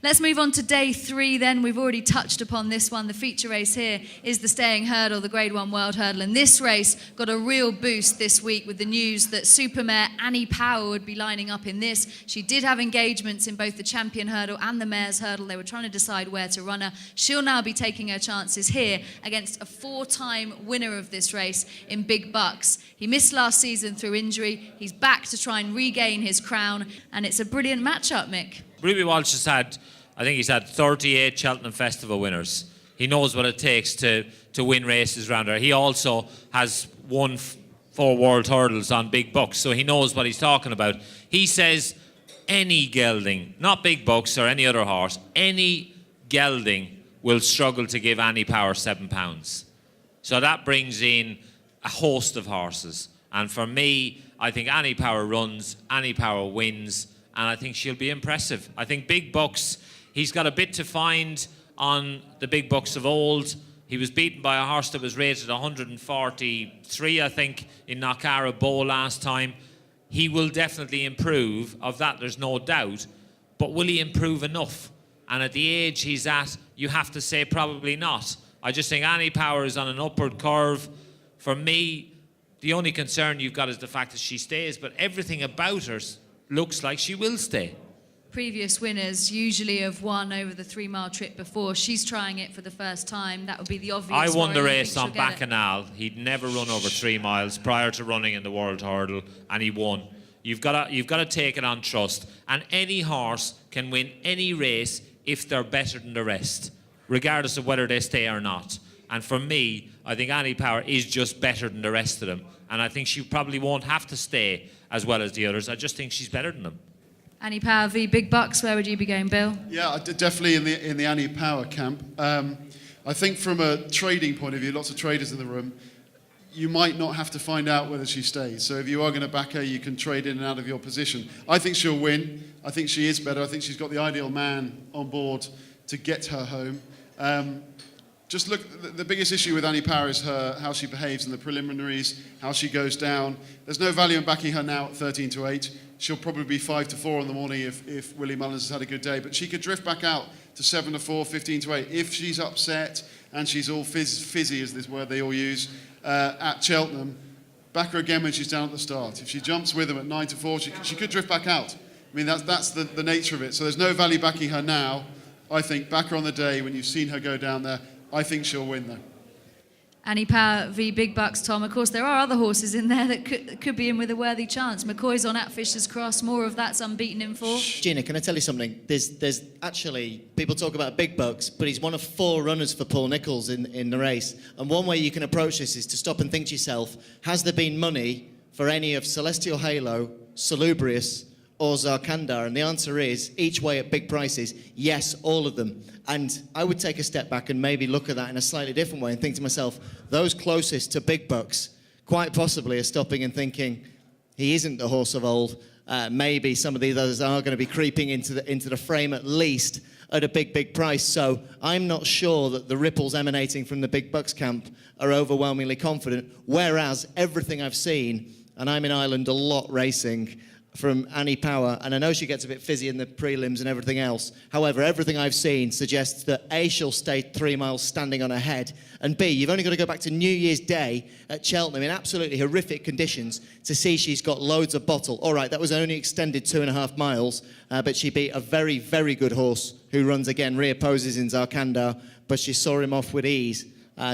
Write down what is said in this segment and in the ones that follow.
Let's move on to day 3 then. We've already touched upon this one. The feature race here is the staying hurdle, the Grade 1 World Hurdle. And this race got a real boost this week with the news that Supermare Annie Power would be lining up in this. She did have engagements in both the Champion Hurdle and the Mares Hurdle. They were trying to decide where to run her. She'll now be taking her chances here against a 4-time winner of this race in Big Bucks. He missed last season through injury. He's back to try and regain his crown. And it's a brilliant matchup, Mick. Ruby Walsh he's had 38 Cheltenham Festival winners. He knows what it takes to win races around her. He also has won 4 World Hurdles on Big Bucks, so he knows what he's talking about. He says any gelding, not Big Bucks or any other horse, any gelding will struggle to give Annie Power £7. So that brings in a host of horses. And for me, I think Annie Power runs, Annie Power wins, and I think she'll be impressive. I think Big Bucks, he's got a bit to find on the Big Bucks of old. He was beaten by a horse that was rated 143, I think, in Knockara Bow last time. He will definitely improve, of that there's no doubt, but will he improve enough? And at the age he's at, you have to say probably not. I just think Annie Power is on an upward curve. For me, the only concern you've got is the fact that she stays, but everything about her looks like she will stay. Previous winners usually have won over the 3-mile trip before. She's trying it for the first time. That would be the obvious. I won the race on Bacchanal. He'd never run over 3 miles prior to running in the World Hurdle, and he won. You've got to take it on trust. And any horse can win any race if they're better than the rest, regardless of whether they stay or not. And for me, I think Annie Power is just better than the rest of them. And I think she probably won't have to stay as well as the others. I just think she's better than them. Annie Power v Big Bucks, where would you be going, Bill? Yeah, definitely in the Annie Power camp. I think from a trading point of view, lots of traders in the room, you might not have to find out whether she stays. So if you are going to back her, you can trade in and out of your position. I think she'll win. I think she is better. I think she's got the ideal man on board to get her home. Just look, the biggest issue with Annie Power is how she behaves in the preliminaries, how she goes down. There's no value in backing her now at 13-8. She'll probably be 5-4 in the morning if Willie Mullins has had a good day. But she could drift back out to 7-4, 15-8. If she's upset and she's all fizzy, is this word they all use, at Cheltenham, back her again when she's down at the start. If she jumps with them at 9-4, she could drift back out. I mean, that's the nature of it. So there's no value backing her now. I think back her on the day when you've seen her go down there. I think she'll win, though. Annie Power v Big Bucks, Tom. Of course, there are other horses in there that could be in with a worthy chance. McCoy's on at Fisher's Cross. More of that's unbeaten in 4. Gina, can I tell you something? There's actually, people talk about Big Bucks, but he's one of 4 runners for Paul Nicholls in the race. And one way you can approach this is to stop and think to yourself, has there been money for any of Celestial Halo, Salubrious, or Zarkandar? And the answer is, each way at big prices, yes, all of them. And I would take a step back and maybe look at that in a slightly different way and think to myself, those closest to Big Bucks quite possibly are stopping and thinking, he isn't the horse of old. Maybe some of these others are going to be creeping into the frame at least at a big price. So I'm not sure that the ripples emanating from the Big Bucks camp are overwhelmingly confident, whereas everything I've seen, and I'm in Ireland a lot racing, from Annie Power, and I know she gets a bit fizzy in the prelims and everything else. However, everything I've seen suggests that A, she'll stay 3 miles standing on her head, and B, you've only got to go back to New Year's Day at Cheltenham in absolutely horrific conditions to see she's got loads of bottle. All right, that was only extended 2.5 miles, but she beat a very, very good horse who runs again, reopposes in Zarkandar, but she saw him off with ease.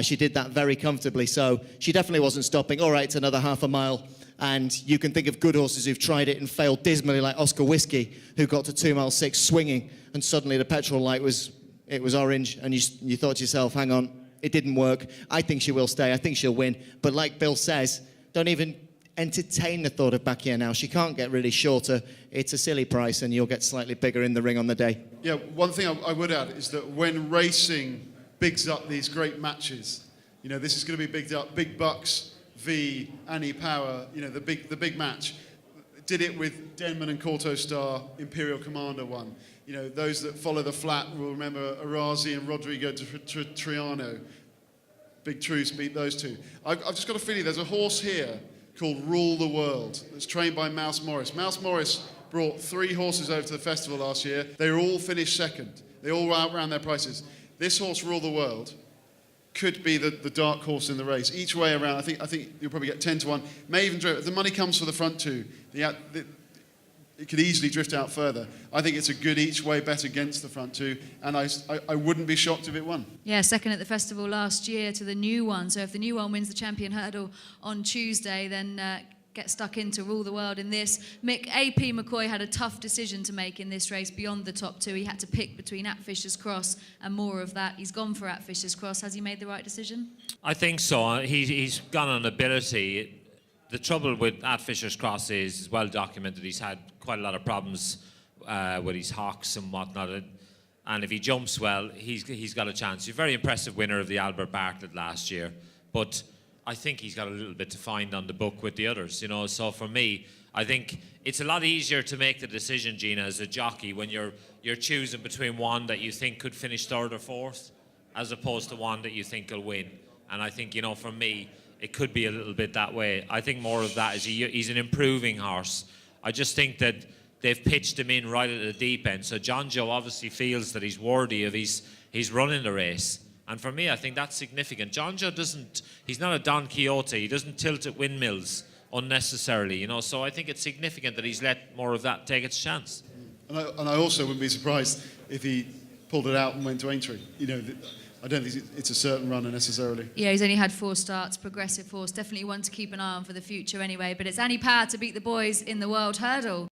She did that very comfortably, so she definitely wasn't stopping. All right, it's another half a mile. And you can think of good horses who've tried it and failed dismally, like Oscar Whiskey, who got to 2 miles 6 swinging, and suddenly the petrol light was orange, and you thought to yourself, hang on, it didn't work. I think she will stay. I think she'll win. But like Bill says, don't even entertain the thought of backing her now. She can't get really shorter. It's a silly price, and you'll get slightly bigger in the ring on the day. Yeah, one thing I would add is that when racing bigs up these great matches, you know, this is going to be bigged up. Big Bucks v Annie Power, you know, the big match. Did it with Denman and Corto Star, Imperial Commander won. You know, those that follow the flat will remember Arazi and Rodrigo Triano. Big Truce beat those two. I've just got a feeling there's a horse here called Rule the World that's trained by Mouse Morris. Mouse Morris brought 3 horses over to the festival last year. They were all finished second. They all outran their prices. This horse, Rule the World, could be the dark horse in the race. Each way around, I think you'll probably get 10 to 1. May even drift. The money comes for the front 2. It could easily drift out further. I think it's a good each way bet against the front 2, and I wouldn't be shocked if it won. Yeah, second at the festival last year to the new one. So if the new one wins the champion hurdle on Tuesday, then get stuck in to Rule the World in this. Mick, A.P. McCoy had a tough decision to make in this race beyond the top 2. He had to pick between At Fisher's Cross and more of that. He's gone for At Fisher's Cross. Has he made the right decision? I think so. He's gone on ability. The trouble with At Fisher's Cross is, it's well documented, he's had quite a lot of problems with his hocks and whatnot. And if he jumps well, he's got a chance. He's a very impressive winner of the Albert Bartlett last year. But I think he's got a little bit to find on the book with the others, you know. So for me, I think it's a lot easier to make the decision, Gina, as a jockey when you're choosing between one that you think could finish 3rd or 4th, as opposed to one that you think will win. And I think, you know, for me, it could be a little bit that way. I think more of that is he's an improving horse. I just think that they've pitched him in right at the deep end. So John Joe obviously feels that he's worthy of his running the race. And for me, I think that's significant. John Joe he's not a Don Quixote. He doesn't tilt at windmills unnecessarily, you know. So I think it's significant that he's let more of that take its chance. And I also wouldn't be surprised if he pulled it out and went to Aintree. You know, I don't think it's a certain runner necessarily. Yeah, he's only had 4 starts, progressive horse. Definitely one to keep an eye on for the future anyway. But it's Annie Power to beat the boys in the World Hurdle.